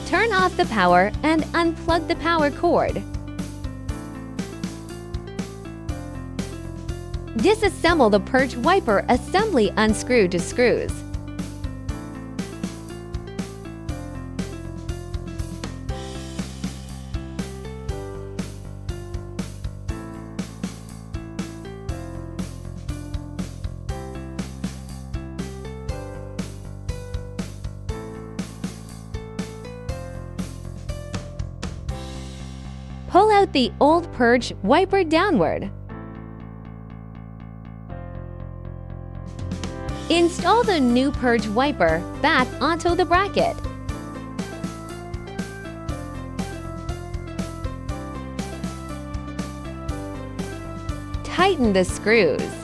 Turn off the power and unplug the power cord. Disassemble the Purge wiper assembly unscrew to screws. Pull out the old Purge wiper downward. Install the new Purge wiper back onto the bracket. Tighten the screws.